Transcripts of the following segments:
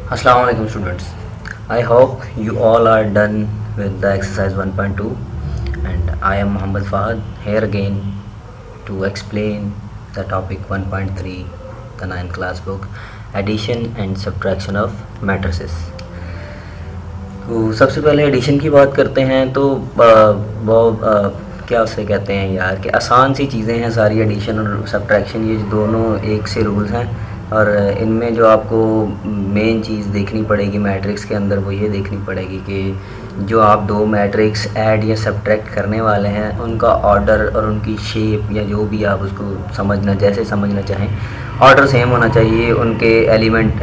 Assalamu alaikum students. I hope you all are done with the exercise 1.2 and I am Muhammad Fahad here again to explain the topic 1.3, the 9th class book, addition and subtraction of matrices. तो सबसे पहले addition की बात करते हैं तो वो क्या उसे कहते हैं यार कि आसान सी चीज़ें हैं सारी, एडिशन और सब्ट्रैक्शन ये दोनों एक से रूल्स हैं और इनमें जो आपको मेन चीज़ देखनी पड़ेगी मैट्रिक्स के अंदर वो ये देखनी पड़ेगी कि जो आप दो मैट्रिक्स ऐड या सब्ट्रैक्ट करने वाले हैं उनका ऑर्डर और उनकी शेप या जो भी आप उसको जैसे समझना चाहें ऑर्डर सेम होना चाहिए, उनके एलिमेंट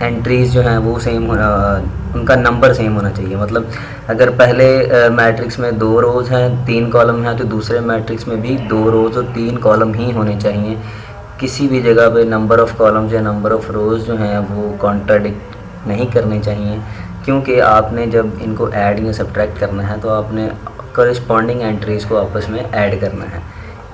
एंट्रीज़ जो हैं वो सेम उनका नंबर सेम होना चाहिए। मतलब अगर पहले मैट्रिक्स में 2 रोज़ हैं 3 कॉलम हैं तो दूसरे मैट्रिक्स में भी 2 रोज़ और 3 कॉलम ही होने चाहिए। किसी भी जगह पे नंबर ऑफ़ कॉलम्स या नंबर ऑफ़ रोज़ जो हैं वो कॉन्ट्राडिक्ट नहीं करने चाहिए, क्योंकि आपने जब इनको ऐड या सब्ट्रैक्ट करना है तो आपने कॉरस्पॉन्डिंग एंट्रीज़ को आपस में ऐड करना है।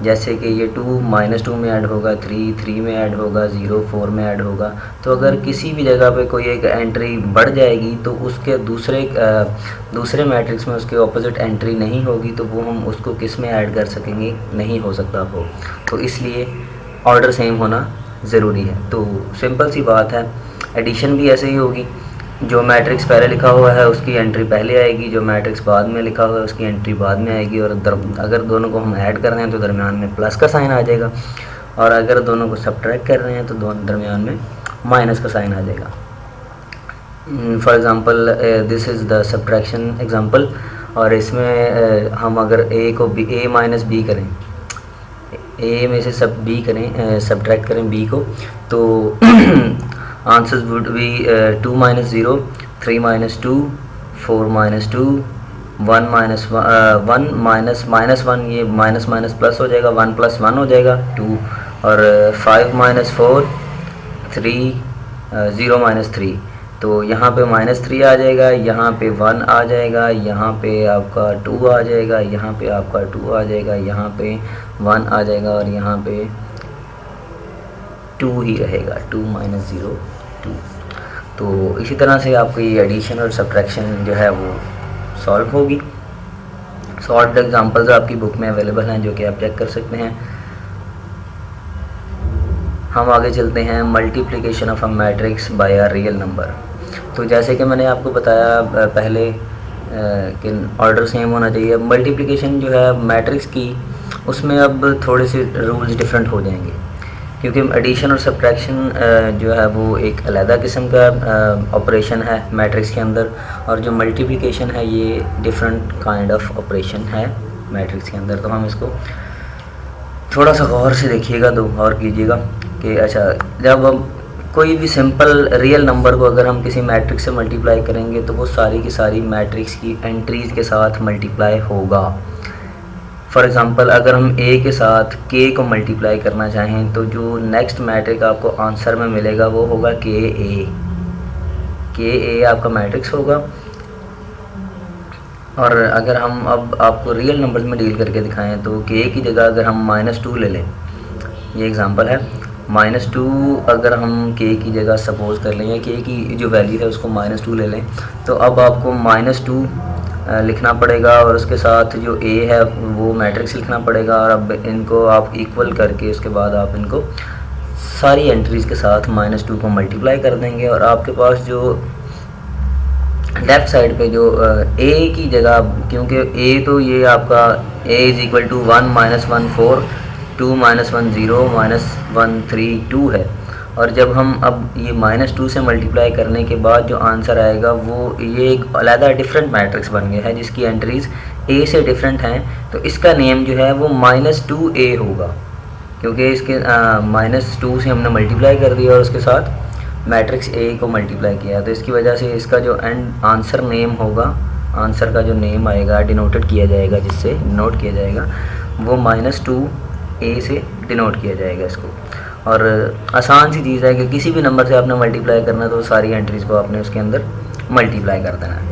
जैसे कि ये 2 -2 में ऐड होगा, 3 में ऐड होगा, 0 4 में ऐड होगा। तो अगर किसी भी जगह पे कोई एक एंट्री बढ़ जाएगी तो उसके दूसरे मैट्रिक्स में उसके ऑपोजिट एंट्री नहीं होगी तो वो हम उसको किस में ऐड कर सकेंगे, नहीं हो सकता वो। तो इसलिए ऑर्डर सेम होना ज़रूरी है। तो सिंपल सी बात है, एडिशन भी ऐसे ही होगी। जो मैट्रिक्स पहले लिखा हुआ है उसकी एंट्री पहले आएगी, जो मैट्रिक्स बाद में लिखा हुआ है उसकी एंट्री बाद में आएगी। और अगर दोनों को हम ऐड कर रहे हैं तो दरमियान में प्लस का साइन आ जाएगा, और अगर दोनों को सब्ट्रैक्ट कर रहे हैं तो दोनों दरमियान में माइनस का साइन आ जाएगा। For example this is the subtraction example, और इसमें हम अगर a को a माइनस बी करें, a में से सब b करें, सब्ट्रैक्ट करें b को, तो आंसर्स वुड बी 2 - 0, 3 - 2, 4 - 2, 1 -1, ये माइनस माइनस प्लस हो जाएगा, 1 + 1 हो जाएगा 2, और 5 - 4, 3, 0 - 3, तो यहाँ पे -3 आ जाएगा, यहाँ पे 1 आ जाएगा, यहाँ पे आपका 2 आ जाएगा, यहाँ पे आपका 2 आ जाएगा, यहाँ पे 1 आ जाएगा, और यहाँ पे 2 ही रहेगा, 2 - 0 2। तो इसी तरह से आपकी एडिशन और सब्ट्रैक्शन जो है वो सॉल्व होगी। सॉल्व एग्जांपल्स आपकी बुक में अवेलेबल हैं जो कि आप चेक कर सकते हैं। हम आगे चलते हैं, multiplication of a matrix bye a real number. तो जैसे कि मैंने आपको बताया पहले कि ऑर्डर सेम होना चाहिए। मल्टीप्लिकेशन जो है मैट्रिक्स की, उसमें अब थोड़े से रूल्स डिफरेंट हो जाएंगे, क्योंकि एडिशन और सब्ट्रैक्शन जो है वो एक अलग किस्म का ऑपरेशन है मैट्रिक्स के अंदर, और जो मल्टीप्लिकेशन है ये डिफरेंट काइंड ऑफ ऑपरेशन है मैट्रिक्स के अंदर। तो हम इसको थोड़ा सा गौर से देखिएगा, तो गौर कीजिएगा कि अच्छा, जब हम कोई भी सिंपल रियल नंबर को अगर हम किसी मैट्रिक्स से मल्टीप्लाई करेंगे तो वो सारी की सारी मैट्रिक्स की एंट्रीज़ के साथ मल्टीप्लाई होगा। फॉर एग्ज़ाम्पल अगर हम a के साथ k को मल्टीप्लाई करना चाहें तो जो नेक्स्ट मैट्रिक आपको आंसर में मिलेगा वो होगा के ए आपका मैट्रिक्स होगा। और अगर हम अब आपको रियल नंबर्स में डील करके दिखाएं तो k की जगह अगर हम -2 ले लें, ये एग्ज़ाम्पल है, -2 अगर हम k की जगह सपोज कर लें, या k की जो वैल्यू है उसको -2 ले लें, तो अब आपको -2 लिखना पड़ेगा और उसके साथ जो a है वो मैट्रिक्स लिखना पड़ेगा। और अब इनको आप इक्वल करके उसके बाद आप इनको सारी एंट्रीज़ के साथ -2 को मल्टीप्लाई कर देंगे, और आपके पास जो लेफ़्ट साइड पे जो a की जगह, क्योंकि a तो ये आपका a = 1 - 1 4, 2 - 1 0, -1 3 2 है। और जब हम अब ये -2 से मल्टीप्लाई करने के बाद जो आंसर आएगा वो ये एक अलग डिफरेंट मैट्रिक्स बन गया है जिसकी एंट्रीज़ a से डिफरेंट हैं, तो इसका नेम जो है वो -2a होगा, क्योंकि इसके -2 से हमने मल्टीप्लाई कर दिया और उसके साथ मैट्रिक्स a को मल्टीप्लाई किया। तो इसकी वजह से इसका जो आंसर नेम होगा, आंसर का जो नेम आएगा डिनोटेड किया जाएगा, जिससे डिनोट किया जाएगा वो -2a से डिनोट किया जाएगा इसको। और आसान सी चीज़ है कि किसी भी नंबर से आपने मल्टीप्लाई करना है तो सारी एंट्रीज़ को आपने उसके अंदर मल्टीप्लाई कर देना है।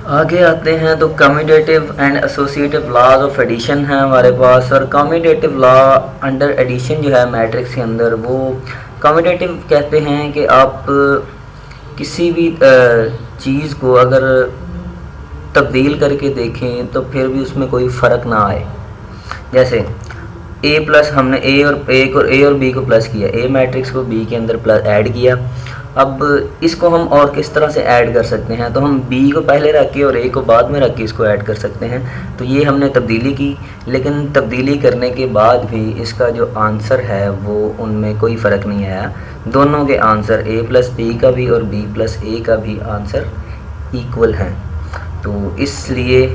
आगे आते हैं तो commutative and associative laws of addition है हमारे पास। और कम्यूटेटिव लॉ अंडर एडिशन जो है मैट्रिक्स के अंदर, वो कम्यूटेटिव कहते हैं कि आप किसी भी चीज़ को अगर तब्दील करके देखें तो फिर भी उसमें कोई फ़र्क ना आए। जैसे ए प्लस, हमने ए और बी को प्लस किया, ए मैट्रिक्स को बी के अंदर प्लस ऐड किया। अब इसको हम और किस तरह से ऐड कर सकते हैं, तो हम बी को पहले रख के और ए को बाद में रख के इसको ऐड कर सकते हैं। तो ये हमने तब्दीली की, लेकिन तब्दीली करने के बाद भी इसका जो आंसर है वो उनमें कोई फ़र्क नहीं आया। दोनों के आंसर ए प्लस बी का भी और बी प्लस ए का भी आंसर इक्वल हैं। तो इसलिए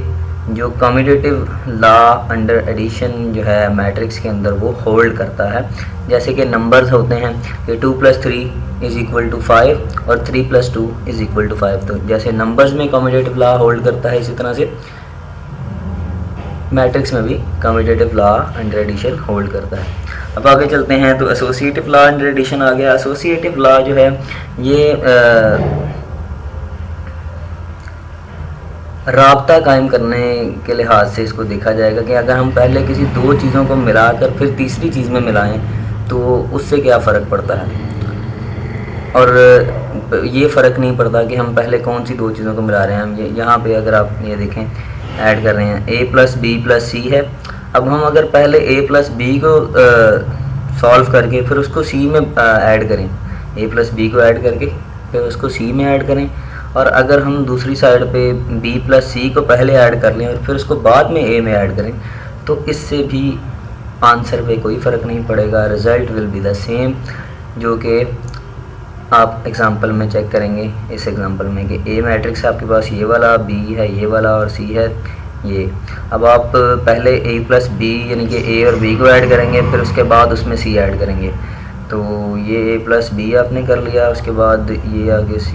जो कम्यूटेटिव लॉ अंडर एडिशन जो है मैट्रिक्स के अंदर वो होल्ड करता है। जैसे कि नंबर्स होते हैं कि 2 + 3 = 5 और 3 + 2 = 5। तो जैसे नंबर्स में कम्यूटेटिव लॉ होल्ड करता है, इसी तरह से मैट्रिक्स में भी commutative law under addition hold करता है। अब आगे चलते हैं तो एसोसिएटिव लॉ अंडर एडिशन आ गया। एसोसिएटिव लॉ जो है ये राब्ता कायम करने के लिहाज से इसको देखा जाएगा कि अगर हम पहले किसी दो चीज़ों को मिलाकर फिर तीसरी चीज़ में मिलाएं तो उससे क्या फ़र्क पड़ता है। और ये फ़र्क नहीं पड़ता कि हम पहले कौन सी दो चीज़ों को मिला रहे हैं। हम यहाँ पे अगर आप ये देखें ऐड कर रहे हैं a + b + c है। अब हम अगर पहले a + b को सॉल्व करके फिर उसको c में ऐड करें, a + b को ऐड करके फिर उसको c में ऐड करें, और अगर हम दूसरी साइड पे b + c को पहले ऐड कर लें और फिर उसको बाद में a में ऐड करें, तो इससे भी आंसर पे कोई फ़र्क नहीं पड़ेगा। Result will be the same, जो कि आप एग्ज़ाम्पल में चेक करेंगे। इस एग्ज़ाम्पल में कि ए मैट्रिक्स है आपके पास ये वाला, बी है ये वाला और सी है ये। अब आप पहले a + b यानी कि a और b को ऐड करेंगे, फिर उसके बाद उसमें c ऐड करेंगे। तो ये a + b आपने कर लिया, उसके बाद ये आगे c,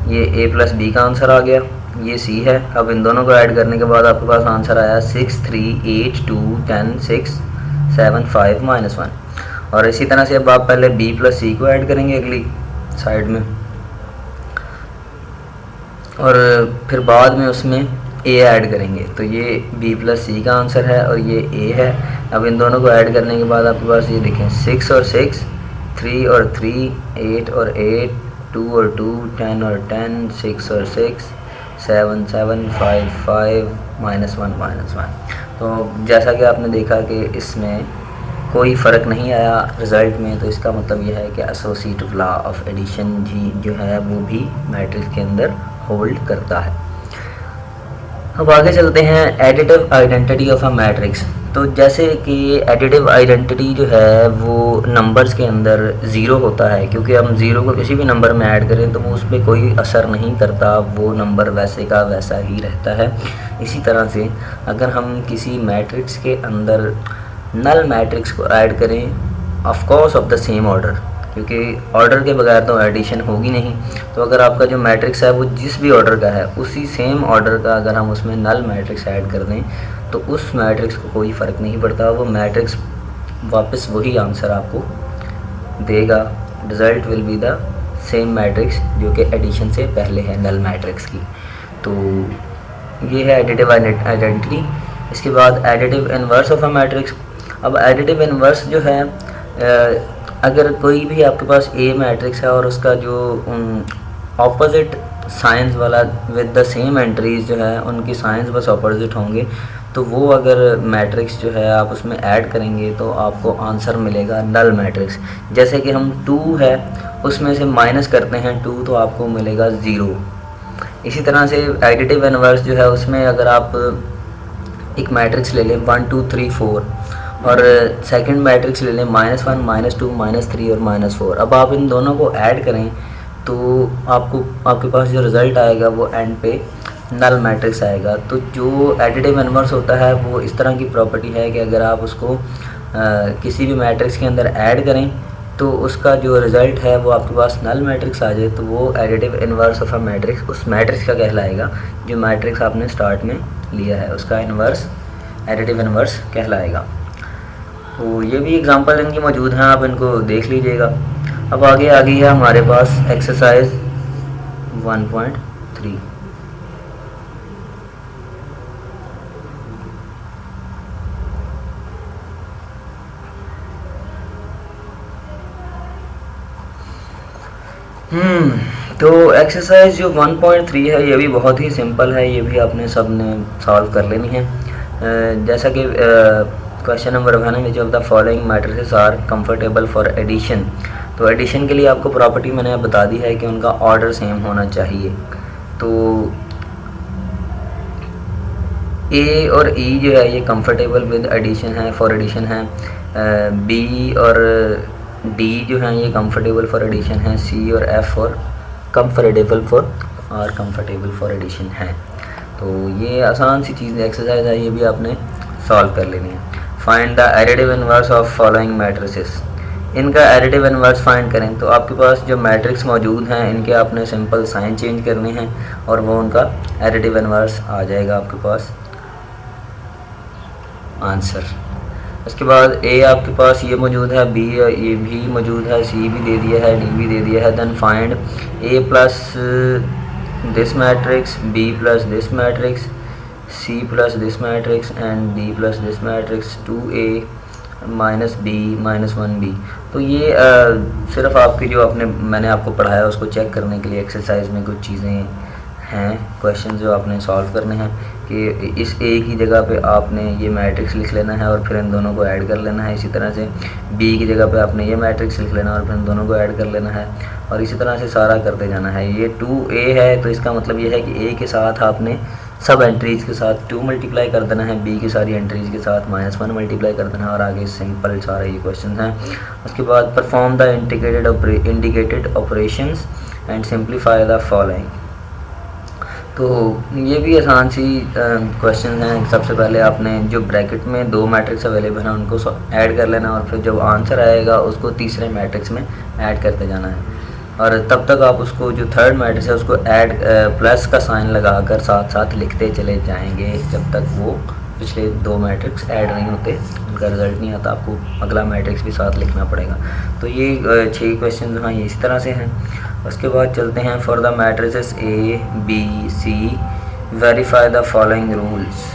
ये a + b का आंसर आ गया, ये c है। अब इन दोनों को ऐड करने के बाद आपके पास आंसर आया 6 3 8 2 10 6 7 5 -1। और इसी तरह से अब आप पहले b + c को ऐड करेंगे अगली साइड में, और फिर बाद में उसमें a ऐड करेंगे। तो ये b + c का आंसर है और ये a है। अब इन दोनों को ऐड करने के बाद आपके पास ये देखें 6 और 6, 3 और 3, 8 और 8, 2 और 2, 10 और 10, 6 और 6, 7 7 5 5 -1 तो जैसा कि आपने देखा कि इसमें कोई फ़र्क नहीं आया रिज़ल्ट में, तो इसका मतलब यह है कि एसोसिएटिव लॉ ऑफ एडिशन जी जो है वो भी मैट्रिक्स के अंदर होल्ड करता है। अब आगे चलते हैं additive identity of a matrix. तो जैसे कि एडिटिव आइडेंटिटी जो है वो नंबर्स के अंदर ज़ीरो होता है, क्योंकि हम ज़ीरो को किसी भी नंबर में ऐड करें तो वो उस पर कोई असर नहीं करता, वो नंबर वैसे का वैसा ही रहता है। इसी तरह से अगर हम किसी मैट्रिक्स के अंदर नल मैट्रिक्स को ऐड करें of course of the same order, क्योंकि ऑर्डर के बगैर तो एडिशन होगी नहीं। तो अगर आपका जो मैट्रिक्स है वो जिस भी ऑर्डर का है उसी सेम ऑर्डर का अगर हम उसमें नल मैट्रिक्स ऐड कर दें तो उस मैट्रिक्स को कोई फ़र्क नहीं पड़ता, वो मैट्रिक्स वापस वही आंसर आपको देगा। Result will be the same matrix जो कि एडिशन से पहले है नल मैट्रिक्स की। तो ये है एडिटिव आइडेंटिटी। इसके बाद additive inverse of a matrix. अब एडिटिव इन्वर्स जो है, अगर कोई भी आपके पास ए मैट्रिक्स है और उसका जो ऑपोजिट साइंस वाला विद द सेम एंट्रीज जो है उनकी साइंस बस ऑपोजिट होंगे, तो वो अगर मैट्रिक्स जो है आप उसमें ऐड करेंगे तो आपको आंसर मिलेगा नल मैट्रिक्स। जैसे कि हम 2 है उसमें से माइनस करते हैं 2 तो आपको मिलेगा 0। इसी तरह से एडिटिव इन्वर्स जो है उसमें अगर आप एक मैट्रिक्स ले लें 1 2 3 4 और सेकंड मैट्रिक्स ले लें -1 -2 -3 और -4, अब आप इन दोनों को ऐड करें तो आपके पास जो रिज़ल्ट आएगा वो एंड पे नल मैट्रिक्स आएगा। तो जो एडिटिव इन्वर्स होता है वो इस तरह की प्रॉपर्टी है कि अगर आप उसको किसी भी मैट्रिक्स के अंदर ऐड करें तो उसका जो रिज़ल्ट है वो आपके पास नल मैट्रिक्स आ जाए, तो वो additive inverse of a matrix उस मैट्रिक्स का कहलाएगा जो मैट्रिक्स आपने स्टार्ट में लिया है, उसका इन्वर्स एडिटिव इन्वर्स कहलाएगा। तो ये भी एग्जांपल इनकी मौजूद हैं, आप इनको देख लीजिएगा। अब आगे आ गई है हमारे पास एक्सरसाइज 1.3। तो एक्सरसाइज जो 1.3 है ये भी बहुत ही सिंपल है, ये भी आपने सब ने सॉल्व कर लेनी है। जैसा कि क्वेश्चन नंबर 1 है, which of the following matrices are comfortable for addition. तो एडिशन के लिए आपको प्रॉपर्टी मैंने बता दी है कि उनका ऑर्डर सेम होना चाहिए। तो ए और ई जो है ये कंफर्टेबल विद एडिशन है, फॉर एडिशन है। बी और डी जो है ये कंफर्टेबल फॉर एडिशन है। सी और एफ और कंफर्टेबल फॉर एडिशन है। तो ये आसान सी चीज़ एक्सरसाइज है, ये भी आपने सॉल्व कर लेनी है। Find the additive inverse of following matrices. इनका एडिटिव इनवर्स फाइंड करें तो आपके पास जो मैट्रिक्स मौजूद हैं इनके आपने सिंपल साइन चेंज करने हैं और वो उनका एडिटिव इनवर्स आ जाएगा आपके पास आंसर। उसके बाद ए आपके पास ये मौजूद है, बी ये भी मौजूद है, सी भी दे दिया है, डी भी दे दिया है। Then find A plus this matrix, B plus this matrix, C plus this matrix and D plus this matrix, 2a minus B minus 1b। तो ये सिर्फ आपकी जो मैंने आपको पढ़ाया उसको चेक करने के लिए एक्सरसाइज में कुछ चीज़ें हैं, क्वेश्चन जो आपने सॉल्व करने हैं कि इस ए की जगह पे आपने ये मैट्रिक्स लिख लेना है और फिर इन दोनों को ऐड कर लेना है। इसी तरह से बी की जगह पे आपने ये मैट्रिक्स लिख लेना है और फिर इन दोनों को ऐड कर लेना है और इसी तरह से सारा करते जाना है। ये 2a है तो इसका मतलब ये है कि ए के साथ आपने सब एंट्रीज़ के साथ 2 मल्टीप्लाई कर देना है, बी की सारी एंट्रीज़ के साथ -1 मल्टीप्लाई कर देना है और आगे सिंपल सारे ये क्वेश्चन हैं। उसके बाद perform the indicated operations and simplify the following. तो ये भी आसान सी क्वेश्चन हैं। सबसे पहले आपने जो ब्रैकेट में 2 मैट्रिक्स अवेलेबल हैं उनको ऐड कर लेना और फिर जब आंसर आएगा उसको तीसरे मैट्रिक्स में ऐड करते जाना है और तब तक आप उसको जो थर्ड मैट्रिक्स है उसको ऐड प्लस का साइन लगाकर साथ साथ लिखते चले जाएंगे जब तक वो पिछले 2 मैट्रिक्स ऐड नहीं होते, उनका रिजल्ट नहीं आता, आपको अगला मैट्रिक्स भी साथ लिखना पड़ेगा। तो ये 6 क्वेश्चन जो हैं ये इस तरह से हैं। उसके बाद चलते हैं for the matrices A B C verify the following rules.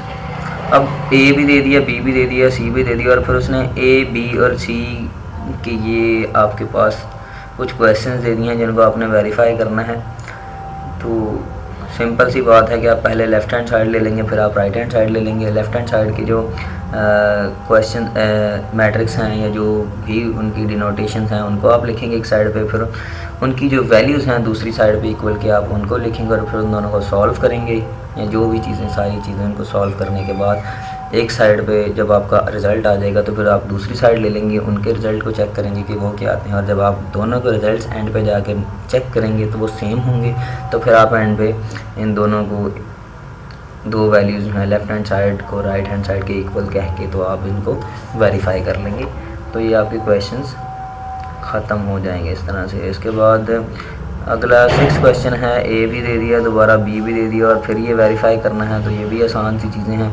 अब ए भी दे दिया, बी भी दे दिया, सी भी दे दिया और फिर उसने ए बी और सी के ये आपके पास कुछ क्वेश्चंस दे दिए हैं जिनको आपने वेरीफाई करना है। तो सिंपल सी बात है कि आप पहले लेफ़्ट हैंड साइड ले लेंगे, फिर आप राइट हैंड साइड ले लेंगे। लेफ़्ट हैंड साइड की जो क्वेश्चन मैट्रिक्स हैं या जो भी उनकी डिनोटेशन हैं उनको आप लिखेंगे एक साइड पे, फिर उनकी जो वैल्यूज़ हैं दूसरी साइड पे इक्वल के आप उनको लिखेंगे और फिर उन दोनों को सॉल्व करेंगे या जो भी चीज़ें सारी चीज़ें उनको सॉल्व करने के बाद एक साइड पे जब आपका रिज़ल्ट आ जाएगा तो फिर आप दूसरी साइड ले लेंगे, उनके रिज़ल्ट को चेक करेंगे कि वो क्या आते हैं और जब आप दोनों के रिज़ल्ट्स एंड पे जाके चेक करेंगे तो वो सेम होंगे तो फिर आप एंड पे इन दोनों को 2 वैल्यूज़ हैं लेफ़्ट हैंड साइड को राइट हैंड साइड के इक्वल कह के तो आप इनको वेरीफाई कर लेंगे। तो ये आपके क्वेश्चंस ख़त्म हो जाएंगे इस तरह से। इसके बाद अगला 6 क्वेश्चन है, ए भी दे दिया, दोबारा बी भी दे दिया और फिर ये वेरीफाई करना है। तो ये भी आसान सी चीज़ें हैं।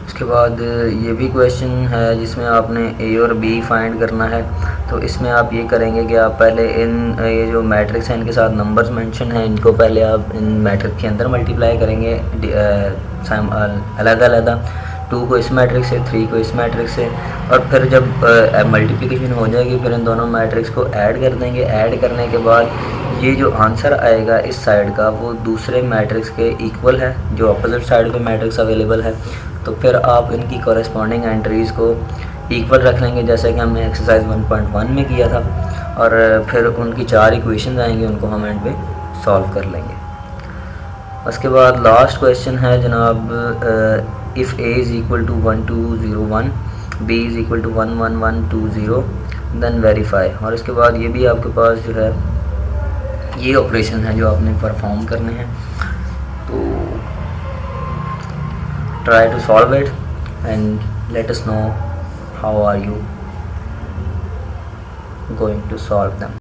उसके बाद ये भी क्वेश्चन है जिसमें आपने ए और बी फाइंड करना है। तो इसमें आप ये करेंगे कि आप पहले ये जो मैट्रिक्स हैं इनके साथ नंबर्स मेंशन हैं इनको पहले आप इन मैट्रिक्स के अंदर मल्टीप्लाई करेंगे अलग अलग 2 को इस मैट्रिक्स से, 3 को इस मैट्रिक्स से और फिर जब मल्टीप्लिकेशन हो जाएगी फिर इन दोनों मैट्रिक्स को ऐड कर देंगे। ऐड करने के बाद ये जो आंसर आएगा इस साइड का वो दूसरे मैट्रिक्स के इक्वल है जो अपोजिट साइड पे मैट्रिक्स अवेलेबल है। तो फिर आप इनकी कॉरेस्पॉन्डिंग एंट्रीज़ को इक्वल रख लेंगे जैसे कि हमने एक्सरसाइज 1.1 में किया था और फिर उनकी 4 इक्वेशन आएंगी उनको हम एंड पे सॉल्व कर लेंगे। उसके बाद लास्ट क्वेश्चन है जनाब, if a is equal to 1201 b is equal to 11120 then verify. और इसके बाद ये भी आपके पास जो है ये ऑपरेशन है जो आपने परफॉर्म करने हैं। तो try to solve it and let us know how are you going to solve them.